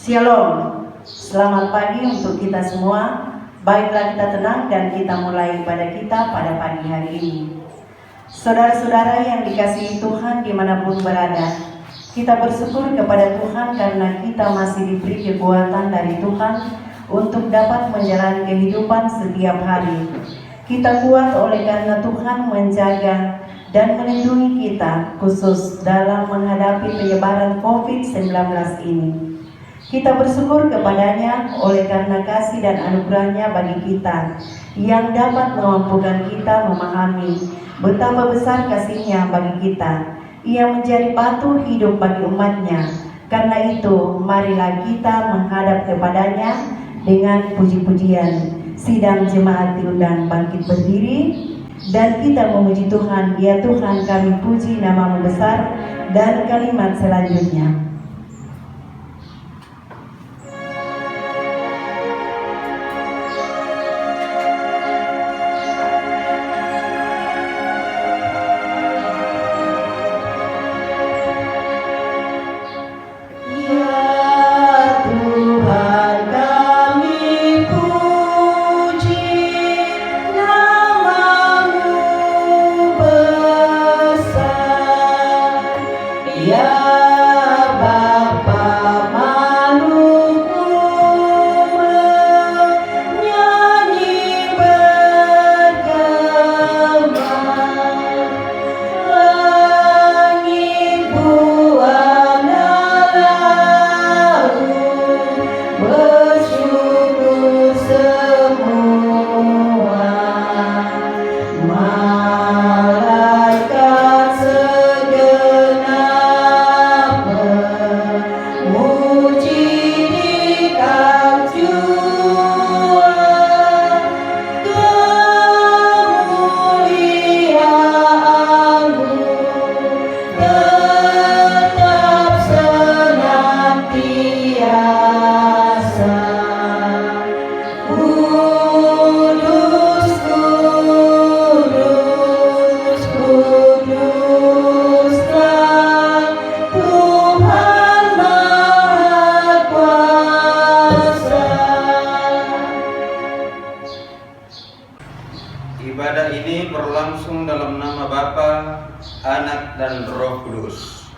Shalom, selamat pagi untuk kita semua. Baiklah kita tenang dan kita mulai ibadah kita pada pagi hari ini. Saudara-saudara yang dikasihi Tuhan dimanapun berada, kita bersyukur kepada Tuhan karena kita masih diberi kekuatan dari Tuhan untuk dapat menjalani kehidupan setiap hari. Kita kuat oleh karena Tuhan menjaga dan melindungi kita khusus dalam menghadapi penyebaran COVID-19 ini. Kita bersyukur kepadanya oleh karena kasih dan anugerahnya bagi kita yang dapat memampukan kita memahami betapa besar kasihnya bagi kita. Ia menjadi batu hidup bagi umatnya. Karena itu marilah kita menghadap kepadanya dengan puji-pujian. Sidang jemaat diundang bangkit berdiri dan kita memuji Tuhan. Ya Tuhan, kami puji nama-Mu besar. Dan kalimat selanjutnya, ibadah ini berlangsung dalam nama Bapa, Anak, dan Roh Kudus.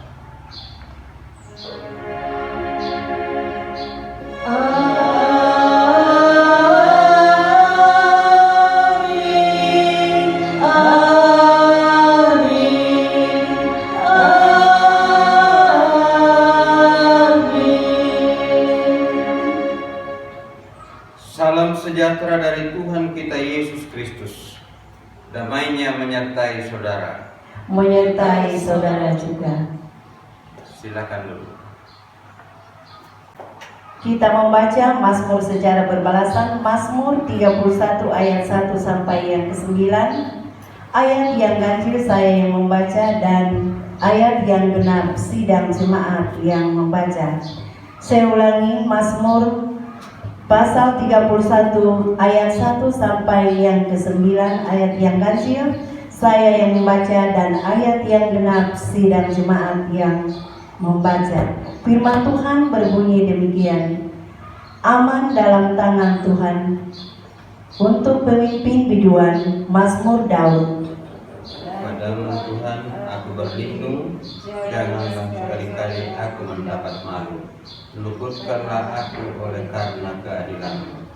Salam sejahtera dari Tuhan kita Yesus Kristus. Damai-Nya menyertai saudara. menyertai saudara juga. Silakan dulu. Kita membaca Mazmur secara berbalasan. Mazmur 31 ayat 1 sampai yang ke-9. Ayat yang ganjil saya yang membaca dan ayat yang genap sidang jemaat yang membaca. Saya ulangi, Mazmur pasal 31 ayat 1 sampai yang ke-9, ayat yang ganjil saya yang membaca dan ayat yang genap sidang jemaat yang membaca. Firman Tuhan berbunyi demikian. Aman dalam tangan Tuhan. Untuk pemimpin biduan, Mazmur Daud. Padamu Tuhan aku berlindung, janganlah sekali-kali aku mendapat malu. Luputkanlah aku oleh karena keadilan-Mu.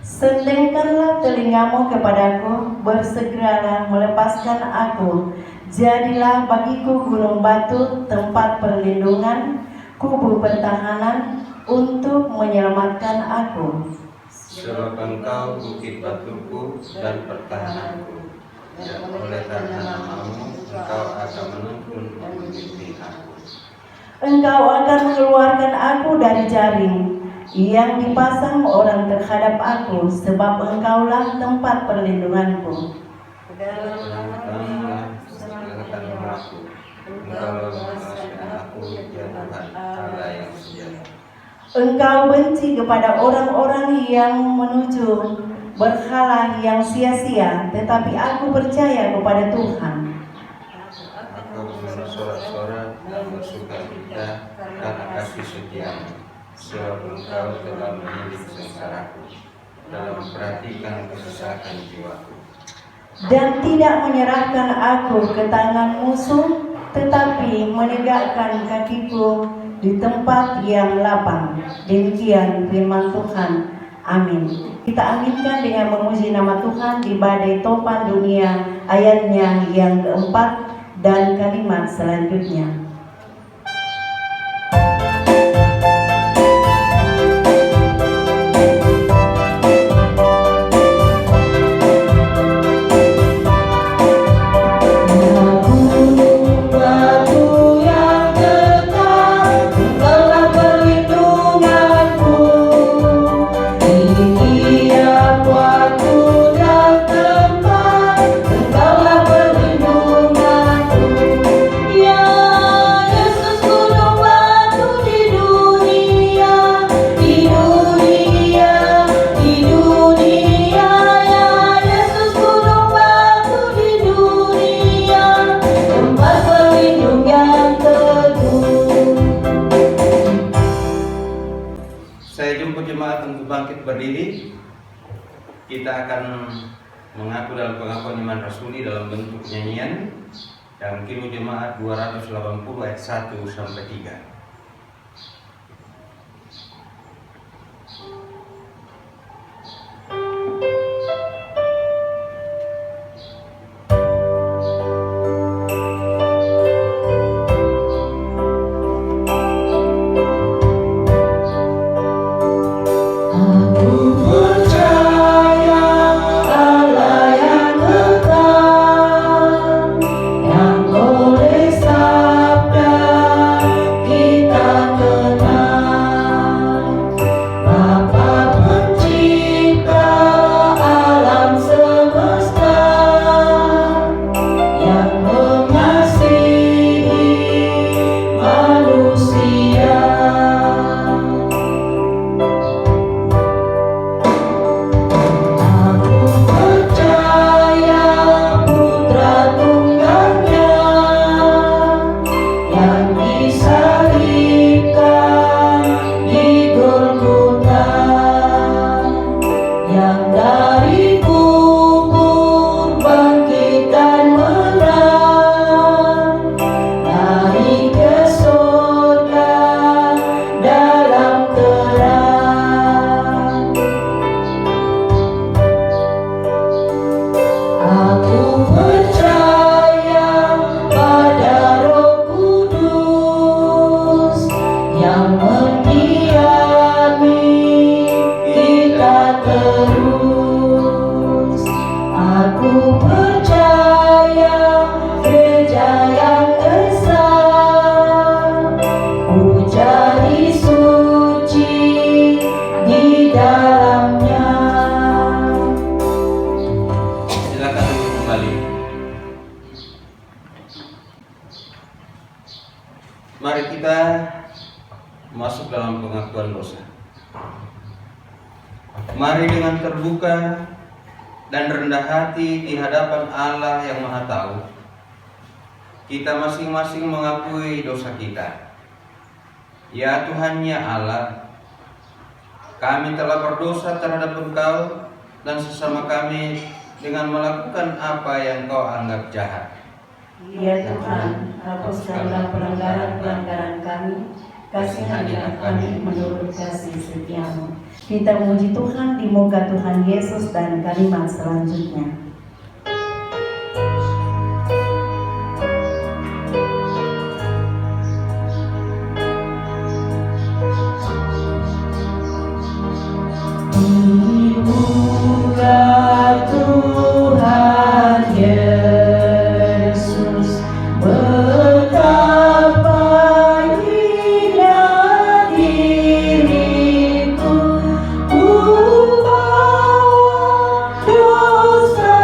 Sentengkanlah telingamu kepadaku, bersegeralah melepaskan aku. Jadilah bagiku gunung batu, tempat perlindungan, kubu pertahanan untuk menyelamatkan aku. Sebab Engkau bukit batuku dan pertahananku, dan oleh karena nama-Mu Engkau akan menuntun memimpin aku. Engkau akan mengeluarkan aku dari jaring yang dipasang orang terhadap aku, sebab Engkaulah tempat perlindunganku. Selamatkanlah aku, Engkaulah melepaskan aku, ya Tuhan Allah yang setia. Engkau benci kepada orang-orang yang menuju berhala yang sia-sia, tetapi aku percaya kepada Tuhan. Aku bersorak-sorak dan bersuka cita karena kasih setia-Mu. sebab Engkau telah mendidik sengsaraku dalam memperhatikan kesesakan jiwaku. Dan tidak menyerahkan aku ke tangan musuh, tetapi menegakkan kakiku di tempat yang lapang. Demikian firman Tuhan. Amin. Kita aminkan dengan memuji nama Tuhan di badai topan dunia ayatnya yang keempat dan kalimat selanjutnya. Berdiri, kita akan mengaku dalam pengakuan iman rasuli dalam bentuk nyanyian dalam Kinu Jemaat 280 ayat 1 sampai 3. Mari kita masuk dalam pengakuan dosa. Mari dengan terbuka dan rendah hati di hadapan Allah yang Maha Tahu, kita masing-masing mengakui dosa kita. Ya Tuhan, ya Allah, kami telah berdosa terhadap Engkau dan sesama kami dengan melakukan apa yang Kau anggap jahat. Ya Tuhan, hapuskanlah pelanggaran-pelanggaran kami, kasihanilah kami menurut kasih setiamu. Kita memuji Tuhan di muka Tuhan Yesus dan kalimat selanjutnya. Di muka Tuhan Yesus, betapa hina diriku, ku bawa dosa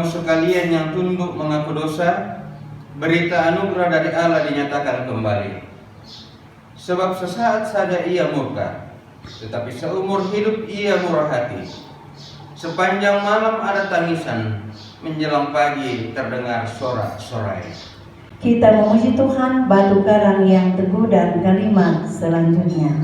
sekalian yang tunduk mengaku dosa, berita anugerah dari Allah dinyatakan kembali. Sebab sesaat saja ia murka, tetapi seumur hidup ia murah hati. Sepanjang malam ada tangisan, menjelang pagi terdengar sorak-sorai. Kita memuji Tuhan, batu karang yang teguh, dan kalimat selanjutnya.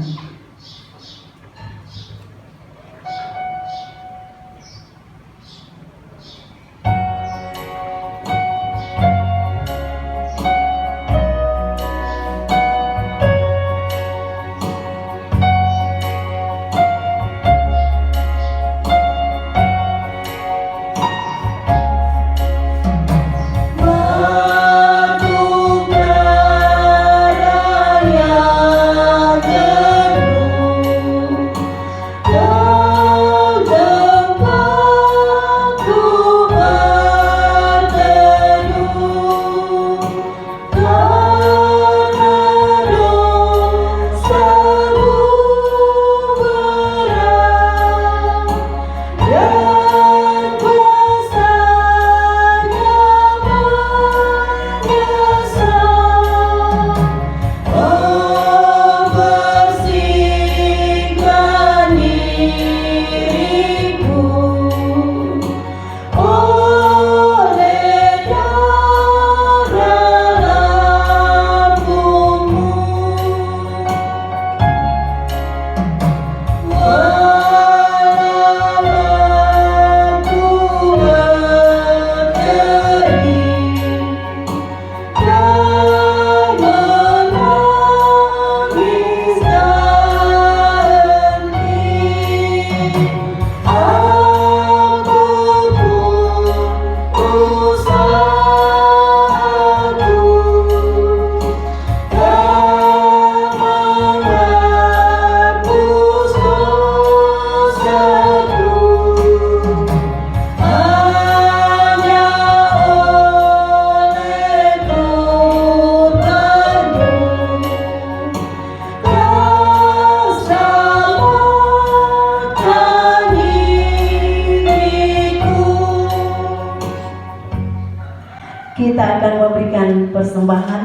Kita akan memberikan persembahan,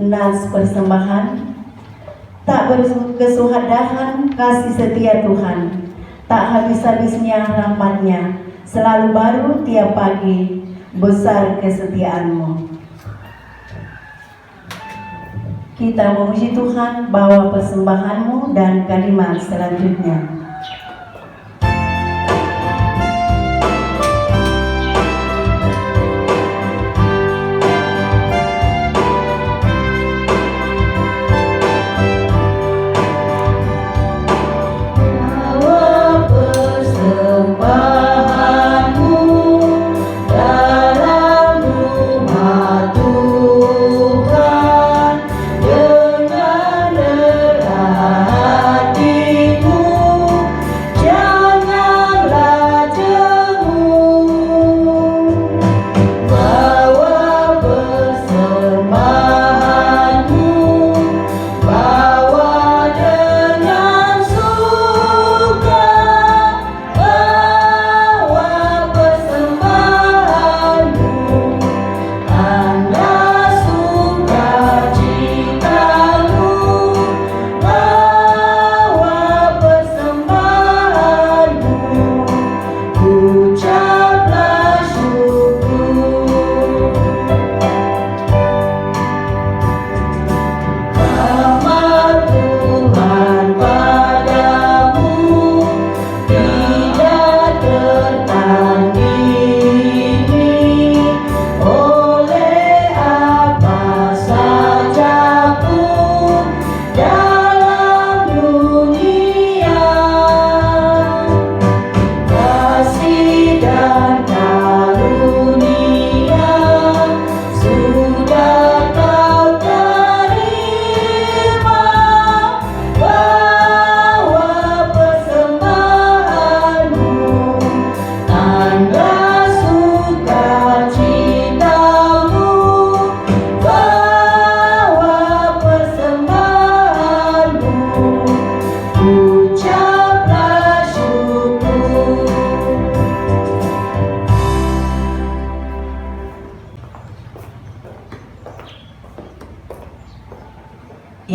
nas persembahan, tak berkesudahan kasih setia Tuhan, tak habis-habisnya rahmat-Nya, selalu baru tiap pagi, besar kesetiaan-Mu. Kita memuji Tuhan, bawa persembahan-Mu dan kalimat selanjutnya. Dengan rendah hatimu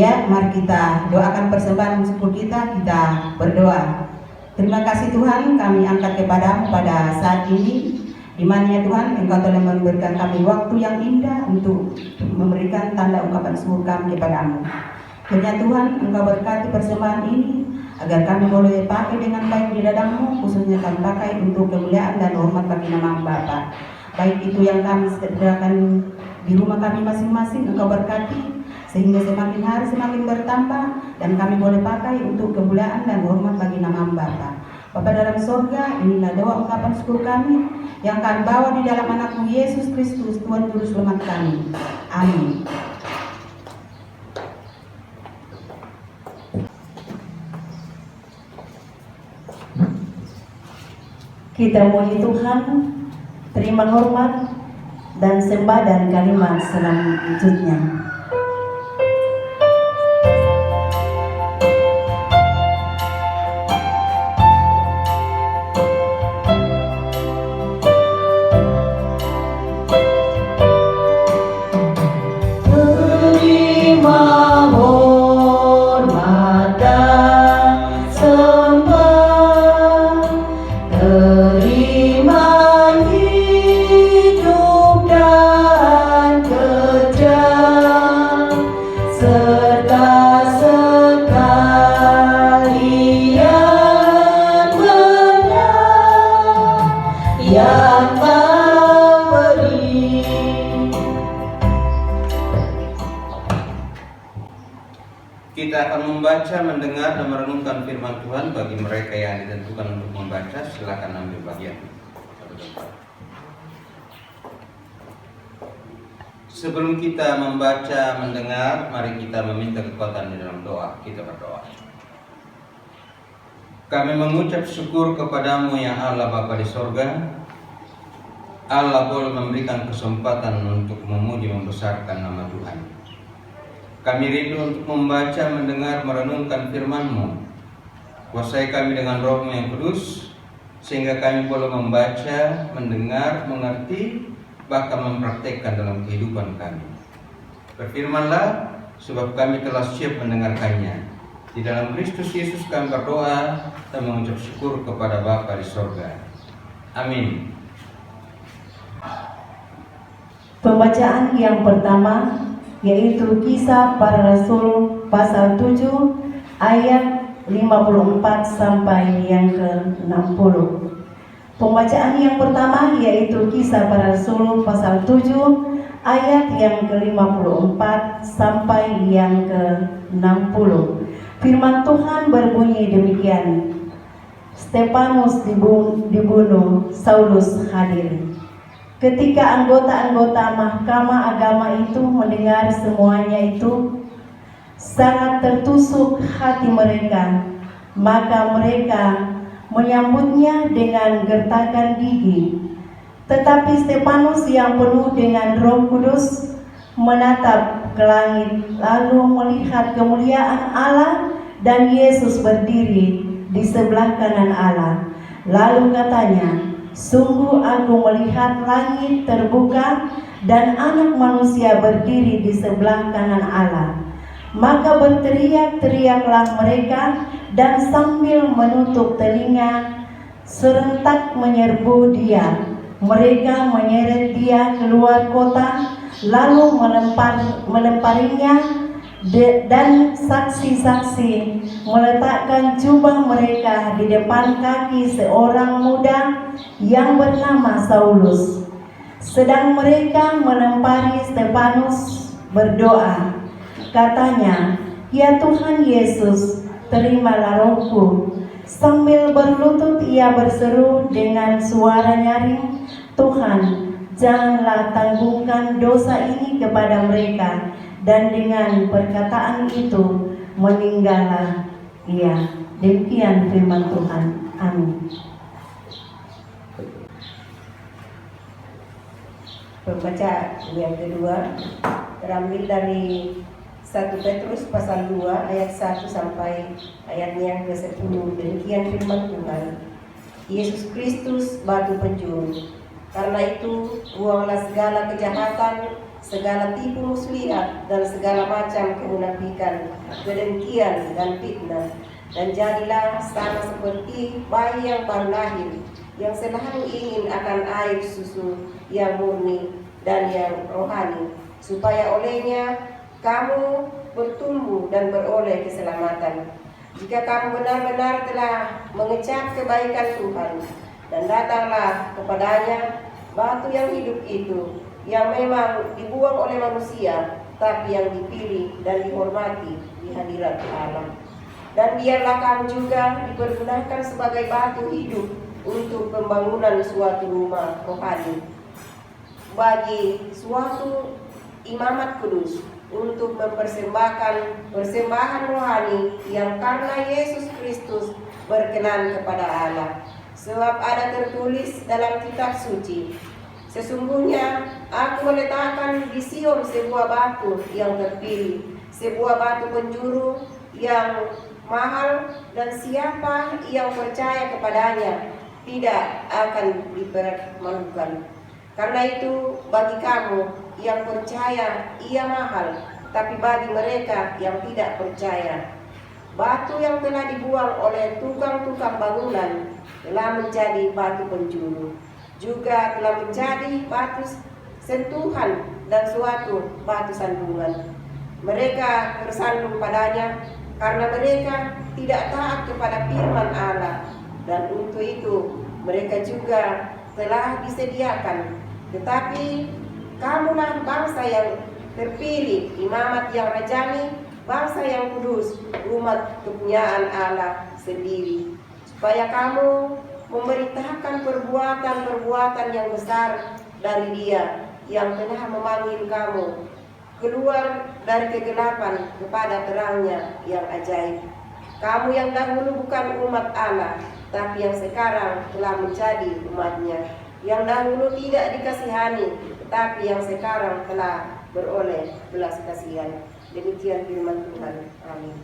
Ya, mari kita doakan persembahan syukur kita berdoa. Terima kasih Tuhan, kami angkat kepadamu pada saat ini, di mana ya Tuhan Engkau telah memberikan kami waktu yang indah untuk memberikan tanda ungkapan syukur kami kepadamu. Kiranya Tuhan Engkau berkati persembahan ini, agar kami boleh pakai dengan baik di dadamu, khususnya kami pakai untuk kemuliaan dan hormat bagi nama Bapa. Baik itu yang kami sediakan di rumah kami masing-masing, Engkau berkati, sehingga semakin hari semakin bertambah, dan kami boleh pakai untuk kemuliaan dan hormat bagi nama Bapa. Bapa dalam sorga, inilah doa ungkapan syukur kami yang kami bawa di dalam anakmu Yesus Kristus, Tuhan Juru Selamat kami. Amin. Kita muji Tuhan, terima hormat dan sembah dan kalimat selanjutnya. Kita akan membaca, mendengar, dan merenungkan firman Tuhan. Bagi mereka yang ditentukan untuk membaca, silakan ambil bagian. Sebelum kita membaca, mendengar, mari kita meminta kekuatan di dalam doa. Kita berdoa. Kami mengucap syukur kepadamu ya Allah Bapa di sorga. Allah boleh memberikan kesempatan untuk memuji membesarkan nama Tuhan. Kami rindu untuk membaca, mendengar, merenungkan firman-Mu. Kuasai kami dengan Roh-Mu yang kudus, sehingga kami boleh membaca, mendengar, mengerti, bahkan mempraktekkan dalam kehidupan kami. Berfirmanlah, sebab kami telah siap mendengarkannya. Di dalam Kristus Yesus kami berdoa dan mengucap syukur kepada Bapa di sorga. Amin. Pembacaan yang pertama yaitu Kisah Para Rasul pasal 7 ayat 54 sampai yang ke-60. Pembacaan yang pertama yaitu Kisah Para Rasul pasal 7 ayat yang ke-54 sampai yang ke-60. Firman Tuhan berbunyi demikian. Stefanus dibunuh, Saulus hadir. Ketika anggota-anggota mahkamah agama itu mendengar semuanya itu, sangat tertusuk hati mereka. Maka mereka menyambutnya dengan gertakan gigi. Tetapi Stefanus yang penuh dengan Roh Kudus menatap ke langit, lalu melihat kemuliaan Allah dan Yesus berdiri di sebelah kanan Allah. Lalu katanya, sungguh aku melihat langit terbuka dan Anak Manusia berdiri di sebelah kanan Allah. Maka berteriak-teriaklah mereka dan sambil menutup telinga serentak menyerbu dia. Mereka menyeret dia keluar kota, lalu melemparinya, dan saksi-saksi meletakkan jubah mereka di depan kaki seorang muda yang bernama Saulus. Sedang mereka melempari Stefanus, berdoa, katanya, "Ya Tuhan Yesus, terimalah rohku." Sambil berlutut ia berseru dengan suara nyaring, "Tuhan, janganlah tanggungkan dosa ini kepada mereka." Dan dengan perkataan itu meninggallah ia. Demikian firman Tuhan. Amin. Pembaca yang kedua terambil dari 1 Petrus pasal 2 ayat 1 sampai ayatnya yang ke-10. Demikian firman Tuhan. Yesus Kristus batu penjuru. Karena itu buanglah segala kejahatan segala tipu muslihat dan segala macam kemunafikan, kedengkian dan fitnah. Dan jadilah sama seperti bayi yang baru lahir, yang selalu ingin akan air susu yang murni dan yang rohani, supaya olehnya kamu bertumbuh dan beroleh keselamatan. Jika kamu benar-benar telah mengecap kebaikan Tuhan, dan datanglah kepadanya batu yang hidup itu, yang memang dibuang oleh manusia, tapi yang dipilih dan dihormati di hadirat Allah. Dan biarlah kamu juga dipergunakan sebagai batu hidup untuk pembangunan suatu rumah rohani, bagi suatu imamat kudus, untuk mempersembahkan persembahan rohani yang karena Yesus Kristus berkenan kepada Allah. Sebab ada tertulis dalam kitab suci, sesungguhnya aku meletakkan di Sion sebuah batu yang terpilih, sebuah batu penjuru yang mahal, dan siapa yang percaya kepadanya tidak akan dipermalukan. Karena itu bagi kamu yang percaya ia mahal, tapi bagi mereka yang tidak percaya, batu yang telah dibuang oleh tukang-tukang bangunan telah menjadi batu penjuru, juga telah menjadi batu sentuhan dan suatu batu sandungan. Mereka bersandung padanya karena mereka tidak taat kepada firman Allah, dan untuk itu mereka juga telah disediakan. Tetapi kamulah bangsa yang terpilih, imamat yang rajani, bangsa yang kudus, umat kepunyaan Allah sendiri, supaya kamu memberitakan perbuatan-perbuatan yang besar dari Dia yang telah memanggil kamu keluar dari kegelapan kepada terangnya yang ajaib. Kamu yang dahulu bukan umat Allah, tapi yang sekarang telah menjadi umatnya, yang dahulu tidak dikasihani, tetapi yang sekarang telah beroleh belas kasihan. Demikian firman Tuhan. Amin.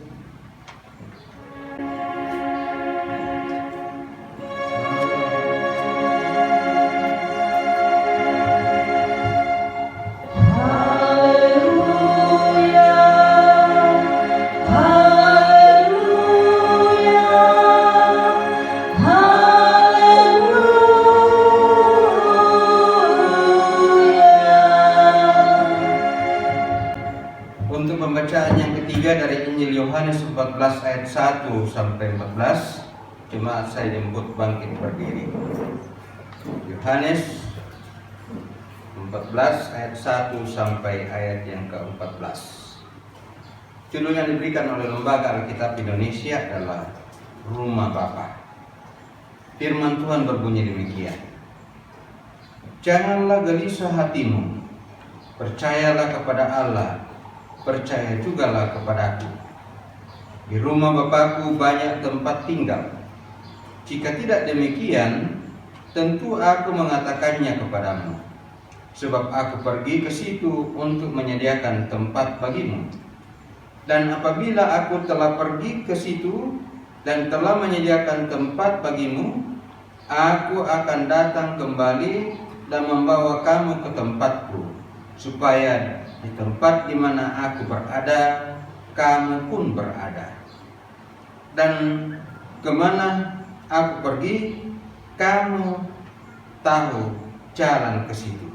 Untuk pembacaan yang ketiga dari Injil Yohanes 14 ayat 1 sampai 14, jemaat saya jemput bangkit berdiri. Yohanes 14 ayat 1 sampai ayat yang ke-14. Judul yang diberikan oleh Lembaga Alkitab Indonesia adalah Rumah Bapa. Firman Tuhan berbunyi demikian: Janganlah gelisah hatimu, percayalah kepada Allah, percaya jugalah kepadaku. Di rumah Bapakku banyak tempat tinggal. Jika tidak demikian, tentu aku mengatakannya kepadamu. Sebab aku pergi ke situ untuk menyediakan tempat bagimu. Dan apabila aku telah pergi ke situ dan telah menyediakan tempat bagimu, aku akan datang kembali dan membawa kamu ke tempatku, supaya di tempat di mana aku berada, kamu pun berada. Dan kemana aku pergi, kamu tahu jalan ke situ.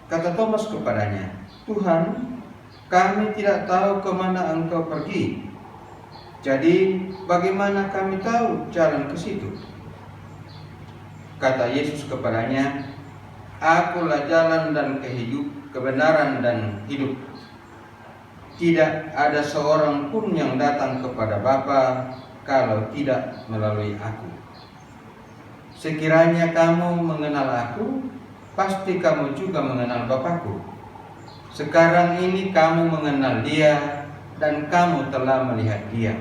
Kata Thomas kepadanya, Tuhan, kami tidak tahu kemana engkau pergi. Jadi bagaimana kami tahu jalan ke situ? Kata Yesus kepadanya, Akulah jalan dan kebenaran dan hidup. Tidak ada seorang pun yang datang kepada Bapa kalau tidak melalui aku. Sekiranya kamu mengenal aku, pasti kamu juga mengenal Bapakku. Sekarang ini kamu mengenal Dia dan kamu telah melihat Dia.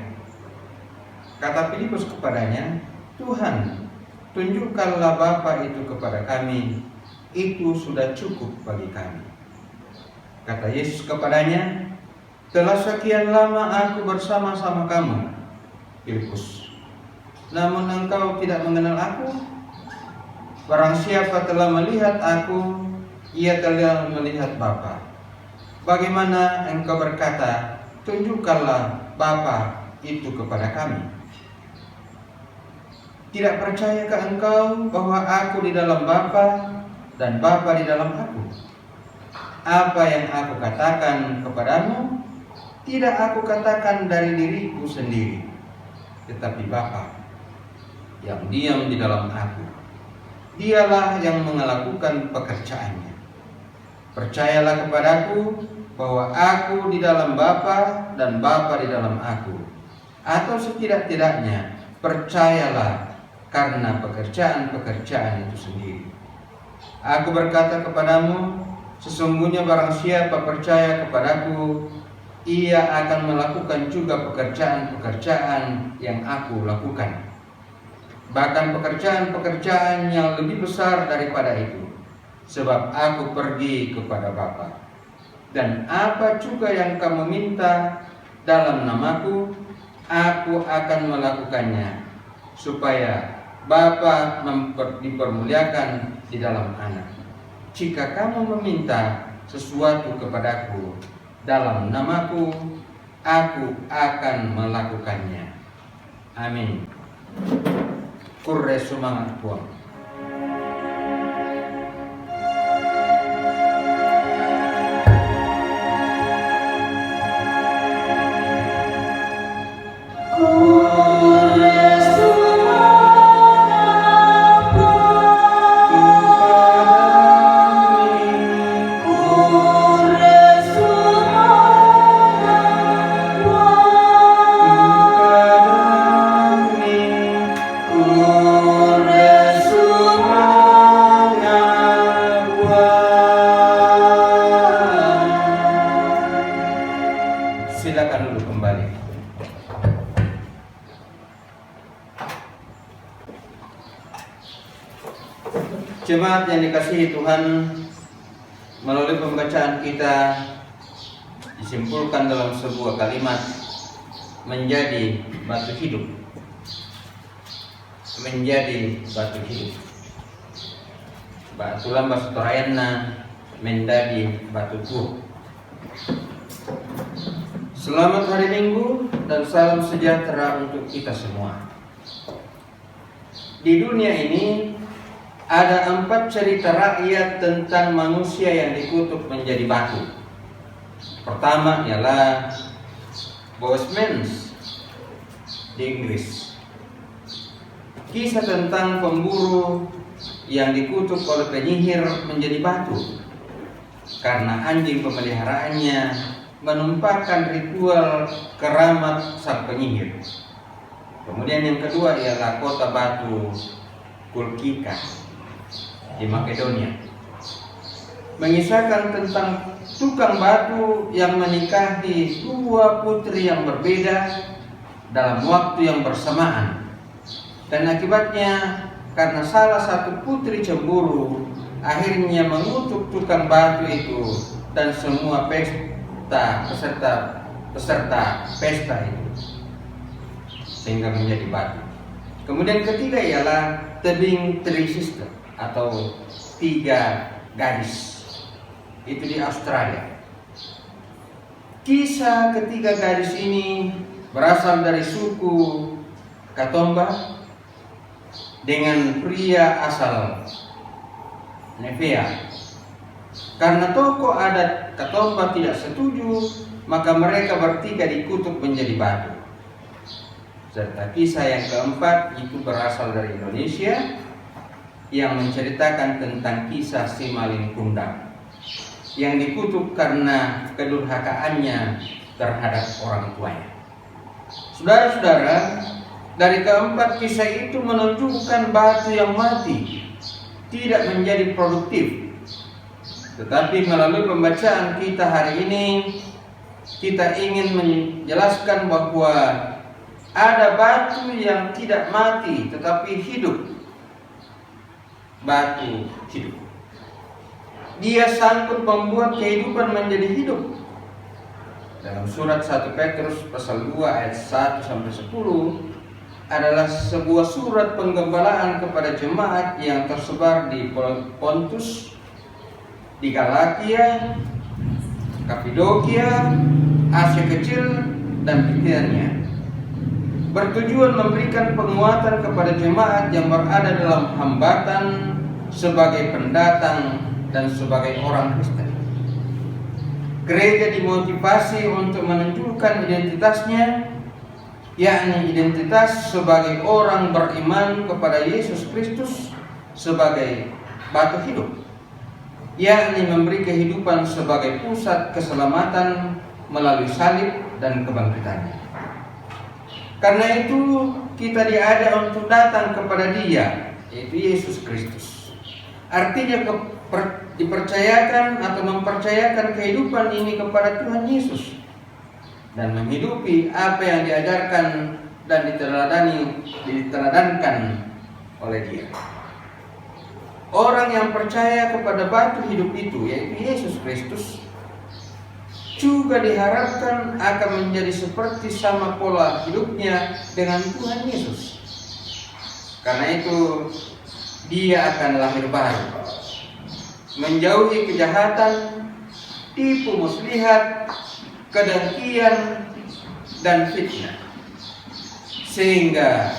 Kata Filipus kepadanya, Tuhan, tunjukkanlah Bapa itu kepada kami, itu sudah cukup bagi kami. Kata Yesus kepadanya, telah sekian lama aku bersama-sama kamu, Filipus, namun engkau tidak mengenal aku. Barang siapa telah melihat aku, ia telah melihat Bapa. Bagaimana engkau berkata, tunjukkanlah Bapa itu kepada kami? Tidak percayakah engkau bahwa aku di dalam Bapa dan Bapa di dalam aku? Apa yang aku katakan kepadamu, tidak aku katakan dari diriku sendiri, tetapi Bapa yang diam di dalam aku, dialah yang melakukan pekerjaannya. Percayalah kepadaku bahwa aku di dalam Bapa dan Bapa di dalam aku, atau setidak-tidaknya percayalah karena pekerjaan-pekerjaan itu sendiri. Aku berkata kepadamu, sesungguhnya barang siapa percaya kepadaku, ia akan melakukan juga pekerjaan-pekerjaan yang aku lakukan. Bahkan pekerjaan-pekerjaan yang lebih besar daripada itu, sebab aku pergi kepada Bapa. Dan apa juga yang kamu minta dalam namaku, aku akan melakukannya, supaya Bapa dipermuliakan di dalam Anak. Jika kamu meminta sesuatu kepadaku dalam namaku, aku akan melakukannya. Amin. Kurre semangat Tuhan. Silakan duduk kembali. Jemaat yang dikasihi Tuhan, melalui pembacaan kita disimpulkan dalam sebuah kalimat, menjadi batu hidup. Menjadi batu hidup. Batu lamba setorayana menjadi batu tuh. Selamat hari Minggu dan salam sejahtera untuk kita semua. Di dunia ini ada 4 cerita rakyat tentang manusia yang dikutuk menjadi batu. Pertama ialah Bosmans di Inggris. Kisah tentang pemburu yang dikutuk oleh penyihir menjadi batu karena anjing pemeliharaannya menumpahkan ritual keramat sang penyihir. Kemudian yang kedua ialah kota batu Kulkika di Makedonia, mengisahkan tentang tukang batu yang menikahi 2 putri yang berbeda dalam waktu yang bersamaan, dan akibatnya karena salah satu putri cemburu, akhirnya mengutuk tukang batu itu dan semua peserta pesta itu, sehingga menjadi batu. Kemudian ketiga ialah tebing Three Sisters atau 3 gadis, itu di Australia. Kisah ketiga gadis ini berasal dari suku Katomba dengan pria asal Nevea. Karena tokoh adat Katomba tidak setuju, maka mereka bertiga dikutuk menjadi batu. Serta kisah yang keempat itu berasal dari Indonesia, yang menceritakan tentang kisah si maling kundang yang dikutuk karena kedurhakaannya terhadap orang tuanya. Saudara-saudara, dari keempat kisah itu menunjukkan batu yang mati tidak menjadi produktif. Tetapi melalui pembacaan kita hari ini, kita ingin menjelaskan bahwa ada batu yang tidak mati tetapi hidup. Batu hidup. Dia sanggup membuat kehidupan menjadi hidup. Dalam surat 1 Petrus pasal 2 ayat 1 sampai 10 adalah sebuah surat penggembalaan kepada jemaat yang tersebar di Pontus, di Galatia, Kapadokia, Asia Kecil, dan Bitinia, bertujuan memberikan penguatan kepada jemaat yang berada dalam hambatan sebagai pendatang dan sebagai orang Kristen. Gereja dimotivasi untuk menunjukkan identitasnya, yakni identitas sebagai orang beriman kepada Yesus Kristus sebagai batu hidup, yakni memberi kehidupan sebagai pusat keselamatan melalui salib dan kebangkitannya. Karena itu kita diajak untuk datang kepada Dia, yaitu Yesus Kristus. Artinya dipercayakan atau mempercayakan kehidupan ini kepada Tuhan Yesus dan menghidupi apa yang diajarkan dan diteladankan oleh Dia. Orang yang percaya kepada batu hidup itu, yaitu Yesus Kristus, juga diharapkan akan menjadi seperti sama pola hidupnya dengan Tuhan Yesus. Karena itu dia akan lahir baru, menjauhi kejahatan, tipu muslihat, kedengkian, dan fitnah, sehingga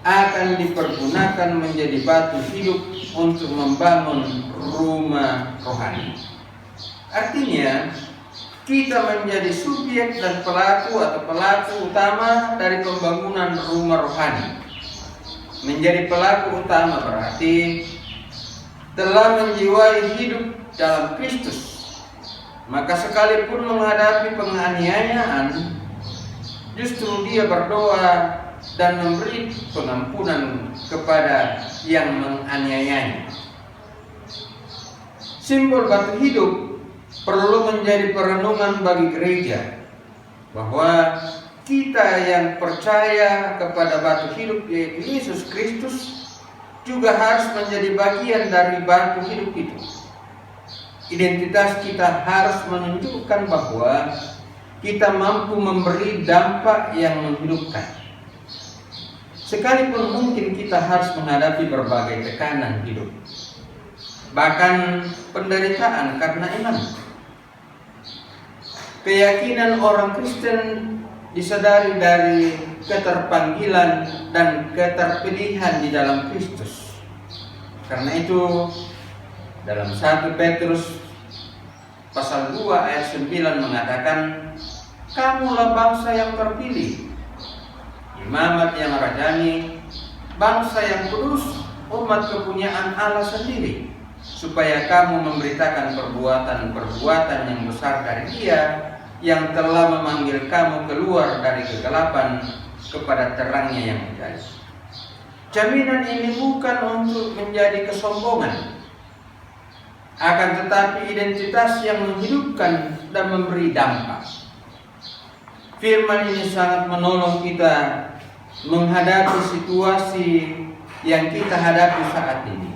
akan dipergunakan menjadi batu hidup untuk membangun rumah rohani. Artinya kita menjadi subjek dan pelaku utama dari pembangunan rumah rohani. Menjadi pelaku utama berarti telah menjiwai hidup dalam Kristus. Maka sekalipun menghadapi penganiayaan, justru dia berdoa dan memberi pengampunan kepada yang menganiayanya. Simbol batu hidup perlu menjadi perenungan bagi gereja bahwa kita yang percaya kepada batu hidup yaitu Yesus Kristus juga harus menjadi bagian dari batu hidup itu. Identitas kita harus menunjukkan bahwa kita mampu memberi dampak yang menghidupkan. Sekalipun mungkin kita harus menghadapi berbagai tekanan hidup, bahkan penderitaan karena iman. Keyakinan orang Kristen disadari dari keterpanggilan dan keterpilihan di dalam Kristus. Karena itu dalam 1 Petrus pasal 2 ayat 9 mengatakan, kamulah bangsa yang terpilih, imamat yang rajani, bangsa yang kudus, umat kepunyaan Allah sendiri, supaya kamu memberitakan perbuatan-perbuatan yang besar dari Dia yang telah memanggil kamu keluar dari kegelapan kepada terangnya yang menjadi. Jaminan ini bukan untuk menjadi kesombongan, akan tetapi identitas yang menghidupkan dan memberi dampak. Firman ini sangat menolong kita menghadapi situasi yang kita hadapi saat ini.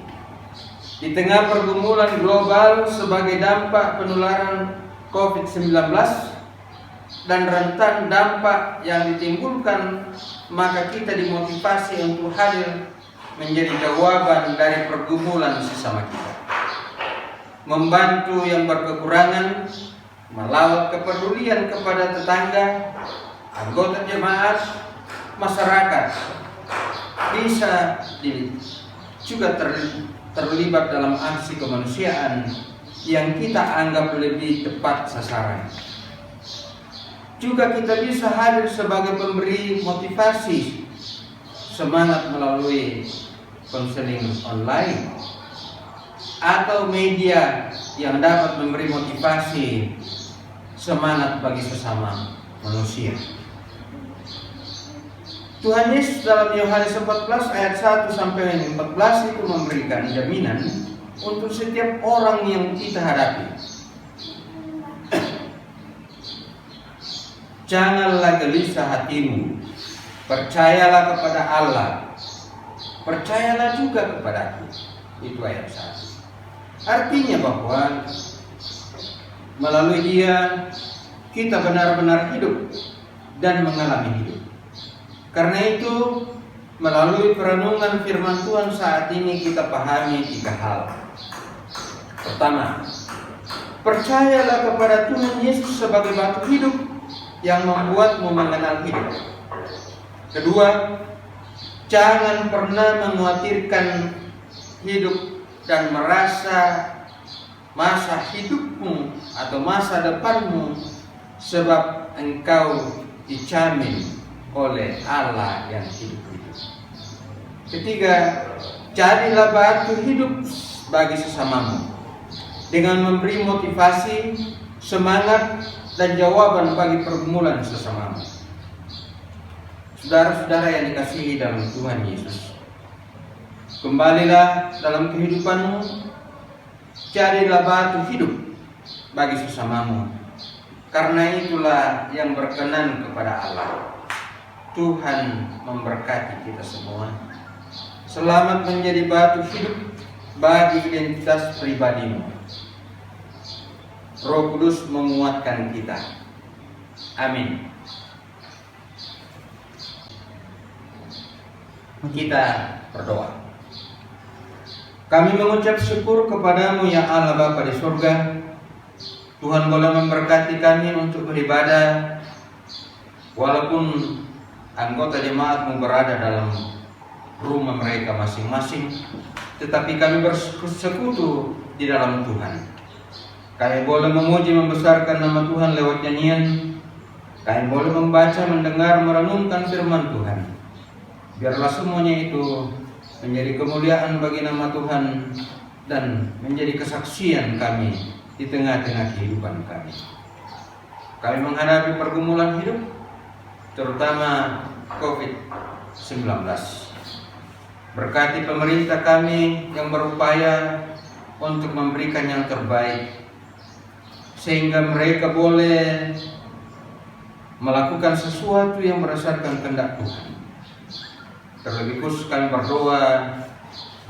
Di tengah pergumulan global sebagai dampak penularan COVID-19 dan rentan dampak yang ditimbulkan, maka kita dimotivasi untuk hadir menjadi jawaban dari pergumulan sesama kita. Membantu yang berkekurangan, melawat kepedulian kepada tetangga, anggota jemaat, masyarakat, bisa juga terlibat dalam aksi kemanusiaan yang kita anggap lebih tepat sasaran. Juga kita bisa hadir sebagai pemberi motivasi, semangat melalui konseling online atau media yang dapat memberi motivasi, semangat bagi sesama manusia. Tuhan Yesus dalam Yohanes 14 ayat 1 sampai 14 itu memberikan jaminan untuk setiap orang yang kita hadapi. Janganlah gelisah hatimu, percayalah kepada Allah, percayalah juga kepadaku. Itu ayat 1. Artinya bahwa melalui Dia kita benar-benar hidup dan mengalami hidup. Karena itu melalui perenungan firman Tuhan saat ini kita pahami 3 hal. Pertama, Percayalah kepada Tuhan Yesus sebagai batu hidup yang membuatmu mengenal hidup. Kedua, jangan pernah mengkhawatirkan hidup dan merasa masa hidupmu atau masa depanmu sebab engkau dijamin oleh Allah yang hidup itu. Ketiga, jadilah batu hidup bagi sesamamu dengan memberi motivasi, semangat, dan jawaban bagi pergumulan sesamamu. Saudara-saudara yang dikasihi dalam Tuhan Yesus, kembalilah dalam kehidupanmu, jadilah batu hidup bagi sesamamu, karena itulah yang berkenan kepada Allah. Tuhan memberkati kita semua. Selamat menjadi batu hidup bagi identitas pribadimu. Roh Kudus menguatkan kita. Amin. Kita berdoa. Kami mengucap syukur kepadamu ya Allah Bapa di surga. Tuhan boleh memberkati kami untuk beribadah, walaupun anggota jemaatmu berada dalam rumah mereka masing-masing, tetapi kami bersekutu di dalam Tuhan. Kami boleh memuji membesarkan nama Tuhan lewat nyanyian. Kami boleh membaca, mendengar, merenungkan firman Tuhan. Biarlah semuanya itu menjadi kemuliaan bagi nama Tuhan dan menjadi kesaksian kami di tengah-tengah kehidupan kami. Kami menghadapi pergumulan hidup, terutama COVID-19. Berkati pemerintah kami yang berupaya untuk memberikan yang terbaik, sehingga mereka boleh melakukan sesuatu yang berdasarkan kehendak Tuhan. Terlebih khusus kami berdoa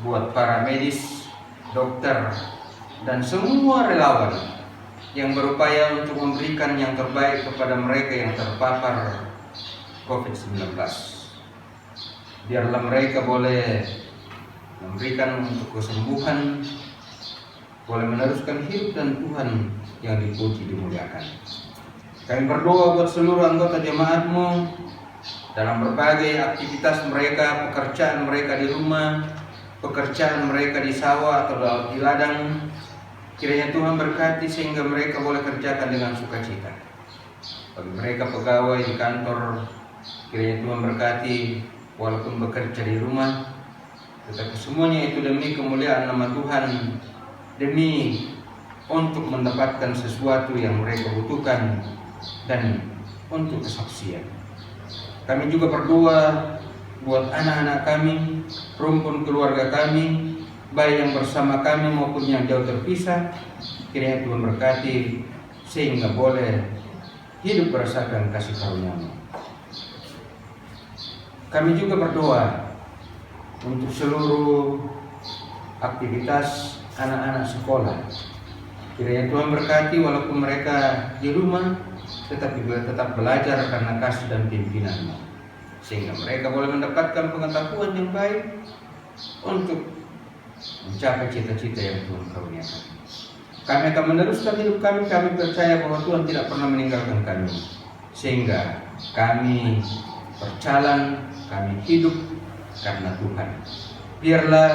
buat para medis, dokter, dan semua relawan yang berupaya untuk memberikan yang terbaik kepada mereka yang terpapar COVID-19. Biarlah mereka boleh memberikan untuk kesembuhan, boleh meneruskan hidup dan Tuhan yang dipuji dimuliakan. Kami berdoa buat seluruh anggota jemaatmu dalam berbagai aktivitas mereka, pekerjaan mereka di rumah, pekerjaan mereka di sawah atau di ladang. Kiranya Tuhan berkati sehingga mereka boleh kerjakan dengan sukacita. Bagi mereka pegawai di kantor, kiranya Tuhan berkati walaupun bekerja di rumah, tetapi semuanya itu demi kemuliaan nama Tuhan, demi untuk mendapatkan sesuatu yang mereka butuhkan dan untuk kesaksian. Kami juga berdoa buat anak-anak kami, rumpun keluarga kami, baik yang bersama kami maupun yang jauh terpisah. Kiranya Tuhan berkati sehingga boleh hidup berdasarkan kasih karunia-Mu. Kami juga berdoa untuk seluruh aktivitas anak-anak sekolah. Kiranya Tuhan berkati walaupun mereka di rumah, tetapi boleh tetap belajar karena kasih dan pimpinan-Mu, sehingga mereka boleh mendapatkan pengetahuan yang baik untuk mencapai cita-cita yang Tuhan karuniakan. Kami akan meneruskan hidup kami. Kami percaya bahwa Tuhan tidak pernah meninggalkan kami, sehingga kami berjalan, kami hidup karena Tuhan. Biarlah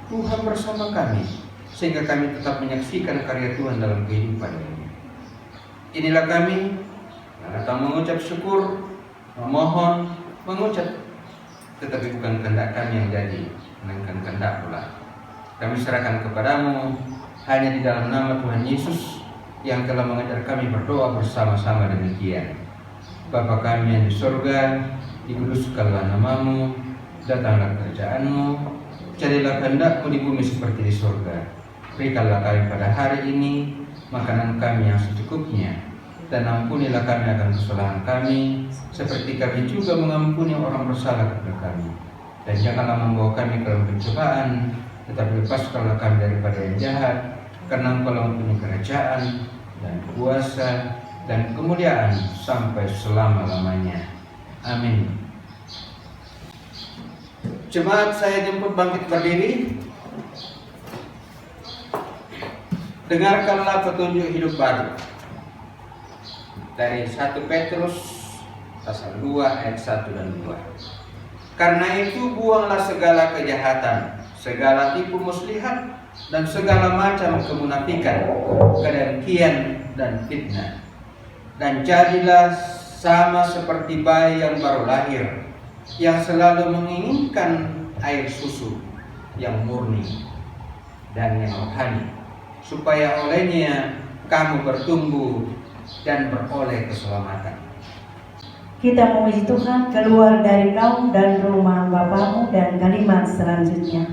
Tuhan bersama kami, sehingga kami tetap menyaksikan karya Tuhan dalam kehidupan ini. Inilah kami yang datang mengucap syukur, memohon, mengucap, tetapi bukan kehendak kami yang jadi, melainkan kehendak pula. Kami serahkan kepadamu hanya di dalam nama Tuhan Yesus yang telah mengajar kami berdoa bersama-sama demikian. Bapa kami yang di surga, dikuduskanlah nama-Mu, datanglah kerajaan-Mu, jadilah kehendak-Mu di bumi seperti di surga. Berikanlah kami pada hari ini makanan kami yang secukupnya, dan ampunilah kami akan kesalahan kami, seperti kami juga mengampuni orang bersalah kepada kami. Dan janganlah membawa kami ke dalam pencobaan, tetapi lepaskanlah kami daripada yang jahat, karena Engkau mempunyai kerajaan dan kuasa dan kemuliaan sampai selama-lamanya. Amin. Jemaat saya jemput bangkit berdiri. dengarkanlah petunjuk hidup baru dari 1 Petrus pasal 2 ayat 1 dan 2. Karena itu buanglah segala kejahatan, segala tipu muslihat, dan segala macam kemunafikan, kedengkian dan fitnah. Dan jadilah sama seperti bayi yang baru lahir, yang selalu menginginkan air susu yang murni dan yang rohani, supaya olehnya kamu bertumbuh dan beroleh keselamatan. Kita memuji Tuhan keluar dari kaum dan rumah Bapamu, dan kalimat selanjutnya.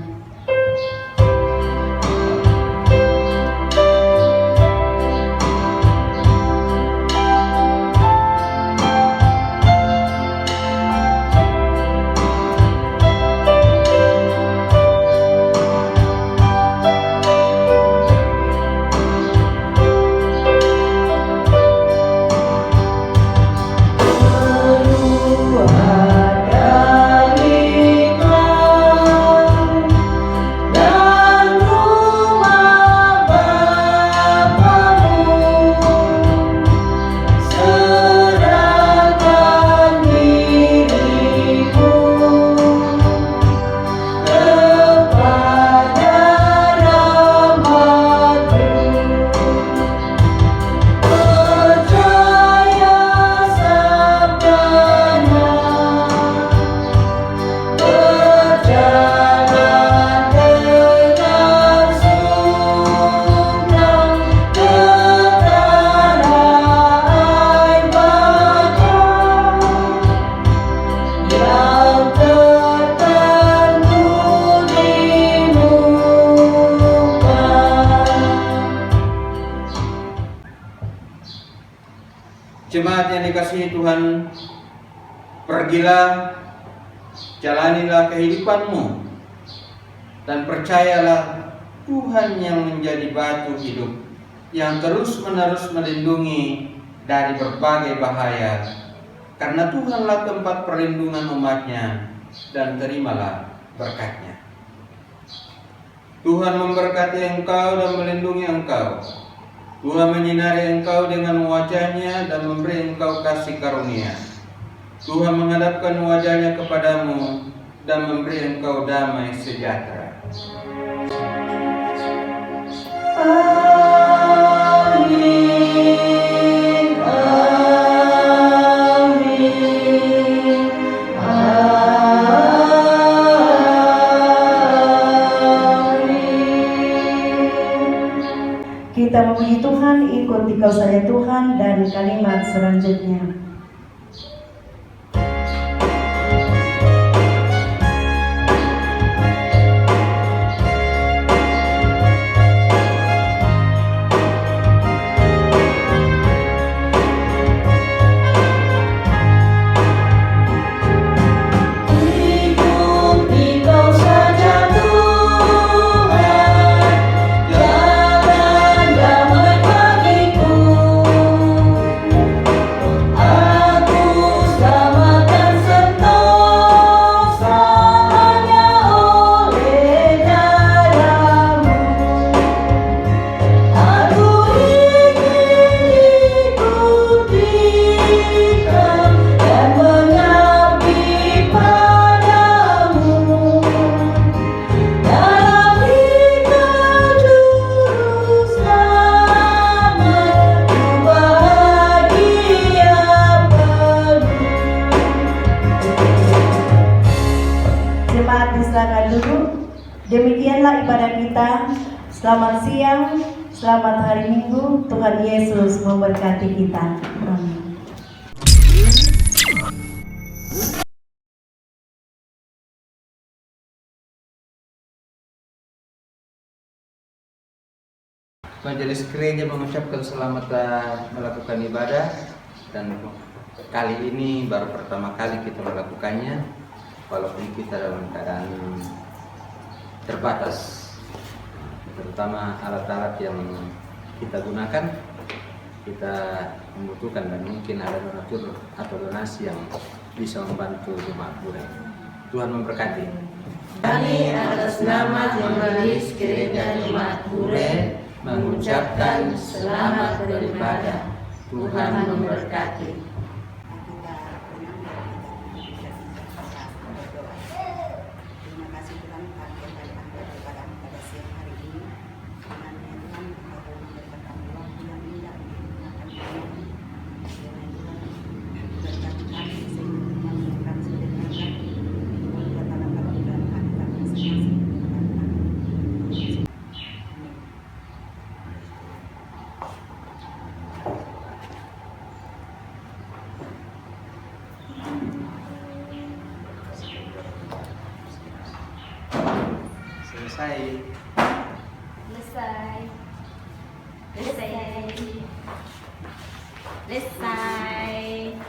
Jemaat yang dikasihi Tuhan, pergilah, jalanilah kehidupanmu, dan percayalah Tuhan yang menjadi batu hidup, yang terus-menerus melindungi dari berbagai bahaya, karena Tuhanlah tempat perlindungan umatnya, dan terimalah berkat-Nya. Tuhan memberkati engkau dan melindungi engkau. Tuhan menyinari engkau dengan wajah-Nya dan memberi engkau kasih karunia. Tuhan menghadapkan wajah-Nya kepadamu dan memberi engkau damai sejahtera. Amin. Amin. Kita memuji Tuhan, ikuti kau saja Tuhan, dan kalimat selanjutnya. Demikianlah ibadah kita. Selamat siang, selamat hari Minggu. Tuhan Yesus memberkati kita. Amin. Majelis gereja mengucapkan selamat melakukan ibadah, dan kali ini baru pertama kali kita melakukannya, walaupun kita dalam keadaan terbatas, terutama alat-alat yang kita gunakan. Kita membutuhkan, dan mungkin ada donatur atau donasi yang bisa membantu jemaat Bure. Tuhan memberkati. Kami atas nama Majelis Gereja Jemaat Bure mengucapkan selamat beribadah. Tuhan memberkati. Terima kasih Tuhan kami kembali kepadamu pada siang hari ini. Kiranya Tuhan Engkau telah memberikan kami waktu yang indah untuk mendengarkan firman-Mu. Kiranya Tuhan berkati kami sehingga firman-Mu yang kami sudah dengarkan membuat tanamkan di dalam hati kami masing-masing. Amin. Selesai. Selesai. Selesai. Selesai.